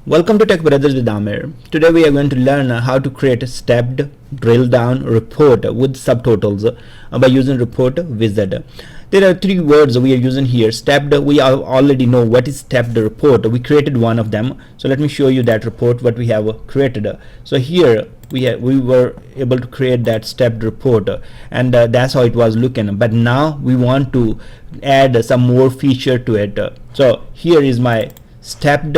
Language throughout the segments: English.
Welcome to Tech Brothers with Amir. Today we are going to learn how to create a stepped drill down report with subtotals by using report wizard. There are three words we are using here. Stepped, we already know what is stepped report. We created one of them. So let me show you that report what we have created. So here we were able to create that stepped report, and that's how it was looking. But now we want to add some more feature to it. So here is my stepped.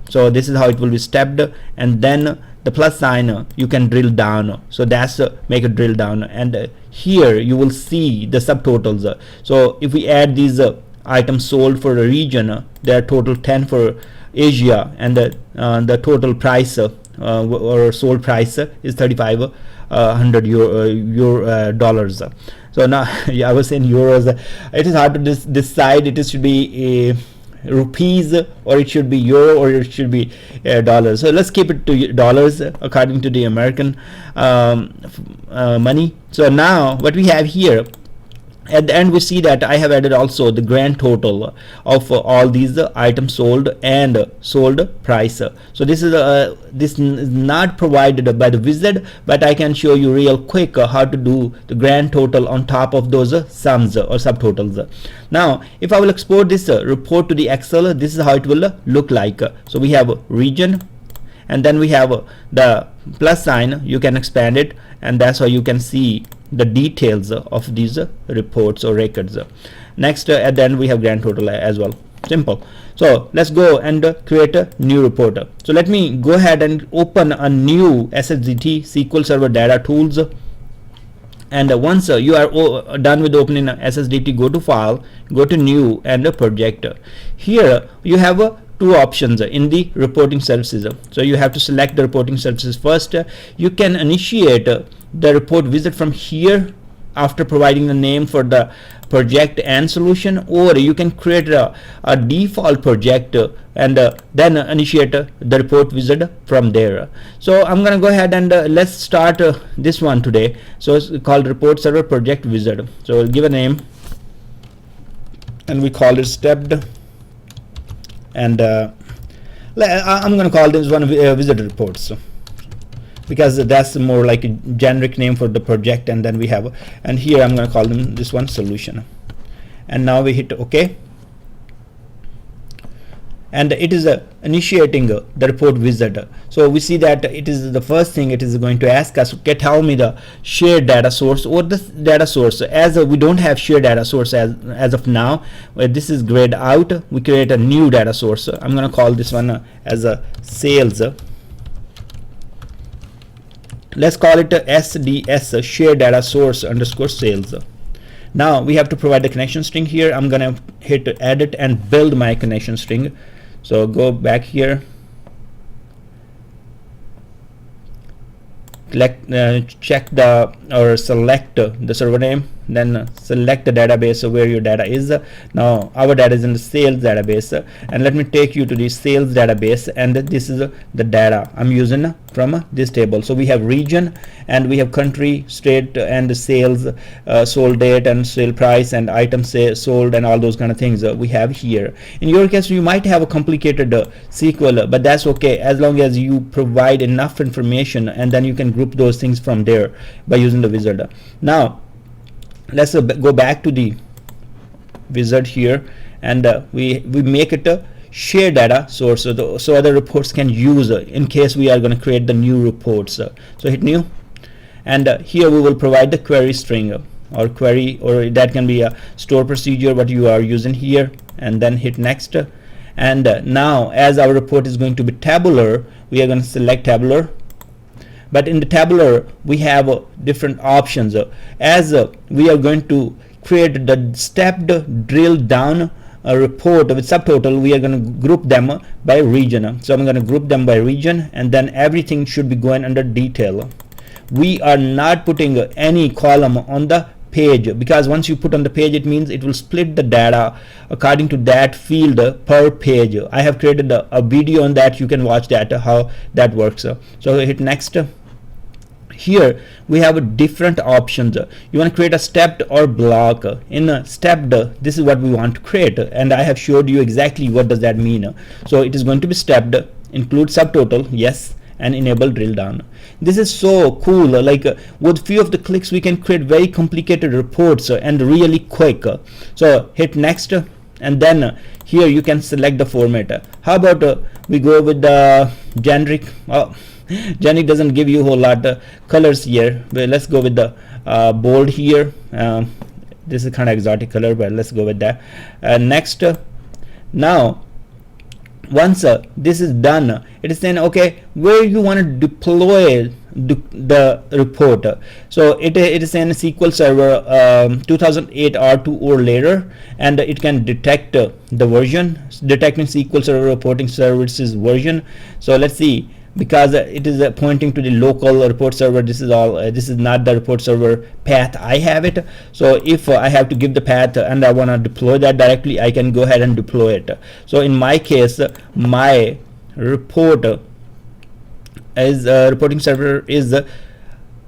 So this is how it will be stepped, and then the plus sign you can drill down. So that's make a drill down, and here you will see the subtotals. So if we add these items sold for a region, they are total 10 for Asia, and the total price or sold price is 3,500 dollars. So now I was saying euros. It is hard to decide. It should be rupees, or it should be euro, or it should be dollars. So let's keep it to dollars according to the American money. So now what we have here at the end, we see that I have added also the grand total of all these items sold and sold price. So this is not provided by the wizard, but I can show you real quick how to do the grand total on top of those sums or subtotals. Now if I will export this report to the Excel, this is how it will look like. So we have region, and then we have the plus sign. You can expand it, and that's how you can see the details of these reports or records. Next, at the end we have grand total as well. Simple. So let's go and create a new report. So let me go ahead and open a new SSDT SQL Server Data Tools, and once you are done with opening SSDT, go to File, go to New, and Project. Here you have two options in the reporting services. So you have to select the reporting services first. You can initiate the report wizard from here after providing the name for the project and solution, or you can create a default project and then initiate the report wizard from there. So I'm gonna go ahead and let's start this one today. So it's called report server project wizard. So we'll give a name, and we call it stepped, and I'm going to call this one wizard reports, because that's more like a generic name for the project. And then we have, and here I'm going to call them this one solution, and now we hit OK, and it is initiating the report wizard. So we see that it is the first thing it is going to ask us, okay, tell me the shared data source or the data source. As we don't have shared data source as of now, this is grayed out. We create a new data source. I'm going to call this one as a sales. Let's call it SDS, shared data source underscore sales. Now we have to provide the connection string here. I'm going to hit edit and build my connection string. So go back here, check the or select the server name, then select the database where your data is. Now our data is in the sales database, and let me take you to the sales database, and this is the data I'm using from this table. So we have region, and we have country, state, and the sales, sold date, and sale price, and items sold, and all those kind of things we have here. In your case you might have a complicated SQL, but that's okay, as long as you provide enough information, and then you can group those things from there by using the wizard. Now let's go back to the wizard here, and we make it a shared data source, so other reports can use in case we are going to create the new reports. So hit new, and here we will provide the query string or query, or that can be a store procedure what you are using here, and then hit next. And now as our report is going to be tabular, we are going to select tabular. But in the tabular we have different options. As we are going to create the stepped drill down report with subtotal, we are going to group them by region. So I'm going to group them by region, and then everything should be going under detail. We are not putting any column on the page, because once you put on the page, it means it will split the data according to that field per page. I have created a video on that. You can watch that how that works. So hit next. Here we have different options. You want to create a stepped or block. In a stepped, this is what we want to create, and I have showed you exactly what does that mean. So it is going to be stepped, include subtotal, yes, and enable drill down. This is so cool. Like with few of the clicks we can create very complicated reports and really quick. So hit next, and then here you can select the format. How about we go with the generic? Generic doesn't give you a whole lot colors here, but let's go with the bold here. This is kind of exotic color, but let's go with that. Next, now once this is done, it is saying okay, where you want to deploy the report. So it is saying SQL Server 2008 R2 or later, and it can detect the version, detecting SQL Server reporting services version. So let's see, because it is pointing to the local report server. This is all this is not the report server path I have it. So if I have to give the path and I want to deploy that directly, I can go ahead and deploy it. So in my case, my report is reporting server is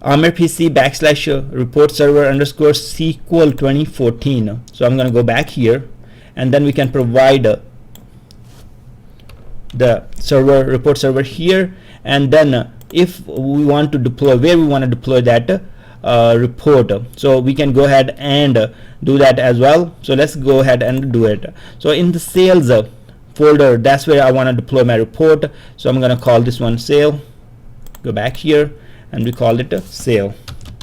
AMRPC / report server underscore SQL 2014. So I'm going to go back here, and then we can provide the server, report server here, and then if we want to deploy, where we want to deploy that report, so we can go ahead and do that as well. So let's go ahead and do it. So in the sales folder, that's where I want to deploy my report. So I'm going to call this one sale. Go back here and we call it sale.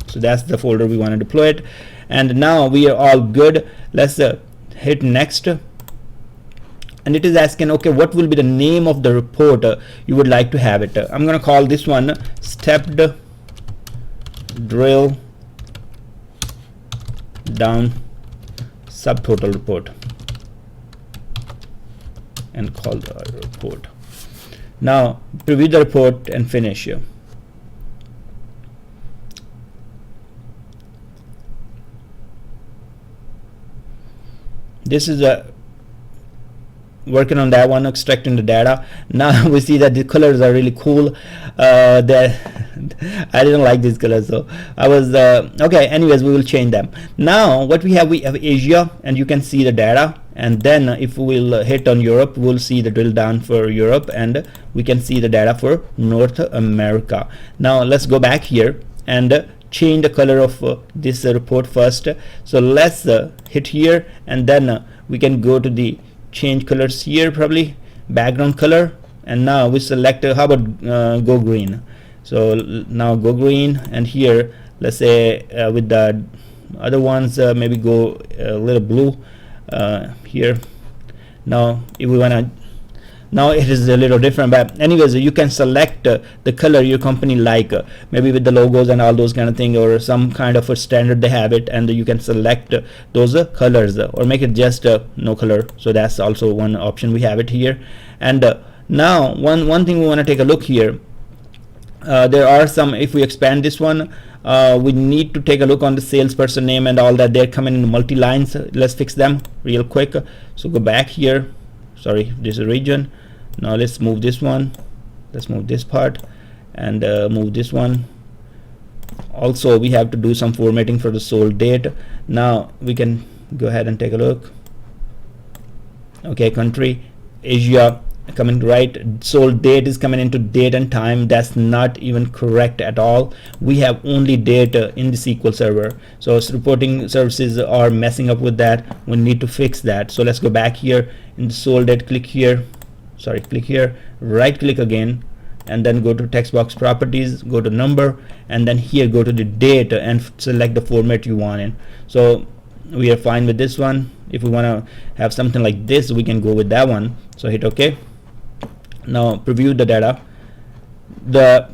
So that's the folder we want to deploy it, and now we are all good. Let's hit next, and it is asking okay, what will be the name of the report you would like to have it. I'm going to call this one stepped drill down subtotal report, and call the report. Now preview the report and finish here. This is working on that one, extracting the data. Now we see that the colors are really cool. I didn't like these colors, so I was okay. Anyways, we will change them. Now what we have Asia, and you can see the data, and then if we'll hit on Europe, we'll see the drill down for Europe, and we can see the data for North America. Now let's go back here and change the color of this report first. So let's hit here, and then we can go to the change colors here, probably background color, and now we select how about go green. So now go green, and here let's say with the other ones maybe go a little blue here. Now if we want to, now it is a little different, but anyways you can select the color your company like, maybe with the logos and all those kind of thing, or some kind of a standard they have it, and you can select those colors, or make it just no color. So that's also one option we have it here. And now one thing we want to take a look here, there are some, if we expand this one, we need to take a look on the salesperson name and all that. They're coming in multi lines. Let's fix them real quick. So go back here, sorry, this is region. Now let's move this one, let's move this part, and move this one. Also we have to do some formatting for the sold date. Now we can go ahead and take a look. Okay, country Asia coming right, sold date is coming into date and time. That's not even correct at all. We have only date in the SQL server, so reporting services are messing up with that. We need to fix that. So let's go back here in the sold date, click here, sorry, click here, right click again, and then go to text box properties, go to number, and then here go to the date and select the format you want in. So we are fine with this one. If we want to have something like this, we can go with that one. So hit OK. Now preview the data.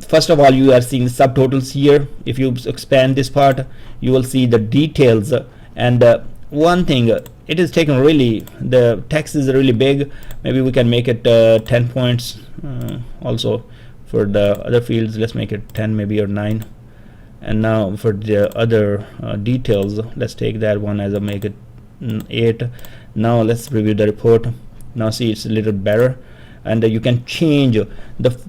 First of all, you are seeing subtotals here. If you expand this part, you will see the details. And one thing, it is taken really, the text is really big. Maybe we can make it 10 points. Also for the other fields, let's make it 10 maybe, or 9. And now for the other details, let's take that one as a make it 8. Now let's review the report. Now see, it's a little better, and you can change the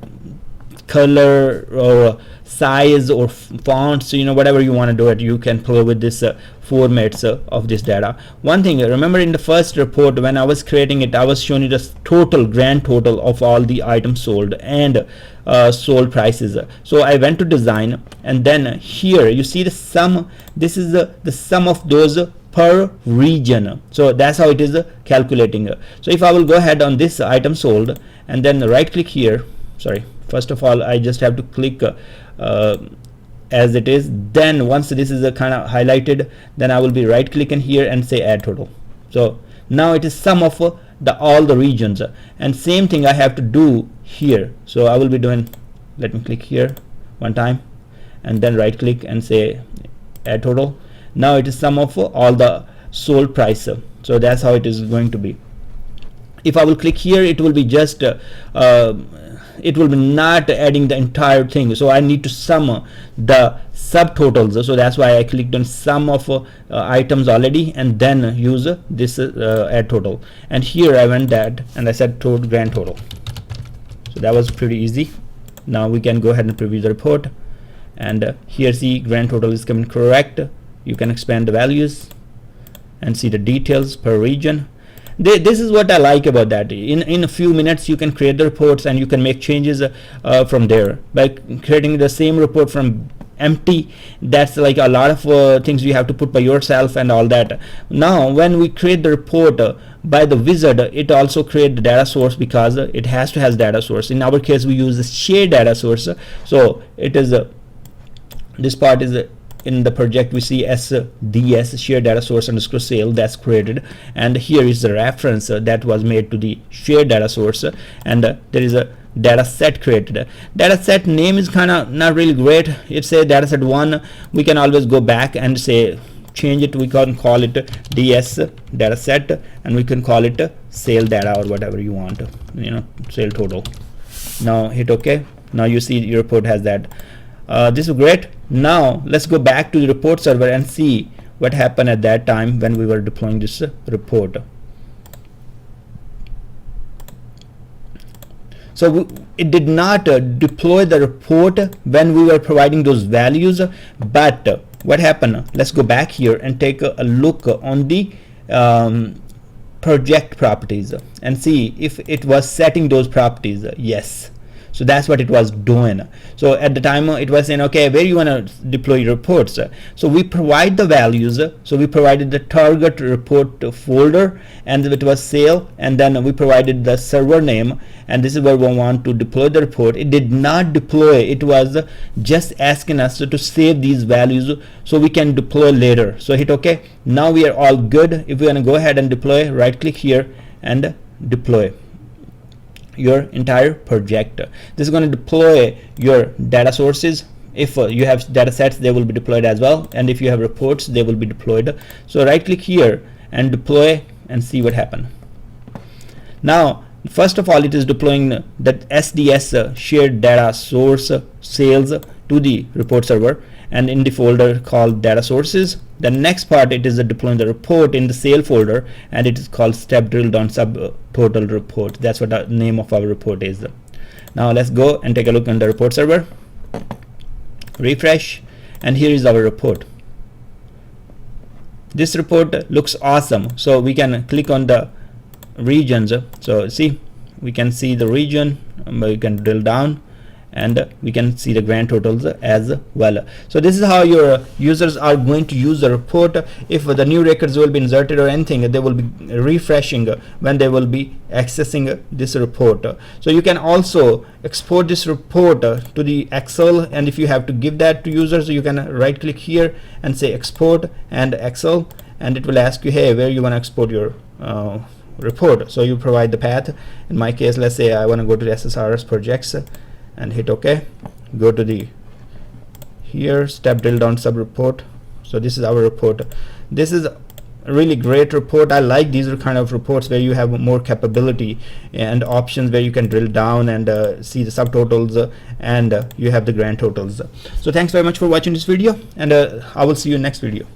color or size or fonts, whatever you want to do it, you can play with this formats of this data. One thing, remember in the first report when I was creating it, I was showing you the grand total of all the items sold and sold prices. So I went to design, and then here you see the sum. This is the sum of those per region. So that's how it is calculating. So if I will go ahead on this item sold and then right click here, sorry, first of all I just have to click as it is. Then once this is kind of highlighted, then I will be right clicking here and say add total. So now it is sum of all the regions, and same thing I have to do here. So I will be doing, let me click here one time and then right click and say add total. Now it is sum of all the sold price. So that's how it is going to be. If I will click here, it will be just it will be not adding the entire thing, so I need to sum the subtotals. So that's why I clicked on sum of items already and then use this add total, and here I went that and I said total grand total. So that was pretty easy. Now we can go ahead and preview the report, and here see grand total is coming correct. You can expand the values and see the details per region. This is what I like about that. In a few minutes you can create the reports and you can make changes from there. By creating the same report from empty, that's like a lot of things you have to put by yourself and all that. Now when we create the report by the wizard, it also create the data source because it has to has data source. In our case we use the shared data source. So it is this part is in the project we see SDS, shared data source underscore sale, that's created, and here is the reference that was made to the shared data source, and there is a data set created. Data set name is kind of not really great. It's a data set 1. We can always go back and say change it. We can call it DS data set, and we can call it sale data or whatever you want, sale total. Now hit OK. Now you see your report has that. This is great. Now let's go back to the report server and see what happened at that time when we were deploying this report. So it did not deploy the report when we were providing those values, but what happened? Let's go back here and take a look on the project properties and see if it was setting those properties. Yes. So that's what it was doing. So at the time it was saying, okay, where you want to deploy your reports. So we provide the values. So we provided the target report folder, and it was sale, and then we provided the server name, and this is where we want to deploy the report. It did not deploy. It was just asking us to save these values so we can deploy later. So hit OK. Now we are all good. If we want to go ahead and deploy, right click here and deploy your entire project. This is going to deploy your data sources. If you have data sets, they will be deployed as well, and if you have reports, they will be deployed. So right click here and deploy and see what happened. Now first of all, it is deploying the SDS shared data source sales to the report server and in the folder called data sources. The next part, it is deploying the report in the sale folder, and it is called step drill down subtotal report. That's what the name of our report is. Now let's go and take a look on the report server, refresh, and here is our report. This report looks awesome. So we can click on the regions. So see, we can see the region, we can drill down, and we can see the grand totals as well. So this is how your users are going to use the report. If the new records will be inserted or anything, they will be refreshing when they will be accessing this report. So you can also export this report to the Excel, and if you have to give that to users, you can right click here and say export and Excel, and it will ask you, hey, where you want to export your report. So you provide the path. In my case, let's say I want to go to the SSRS projects and hit OK. Go to the here step drill down sub report. So this is our report. This is a really great report. I like these are kind of reports where you have more capability and options where you can drill down and see the subtotals and you have the grand totals. So thanks very much for watching this video, and I will see you in next video.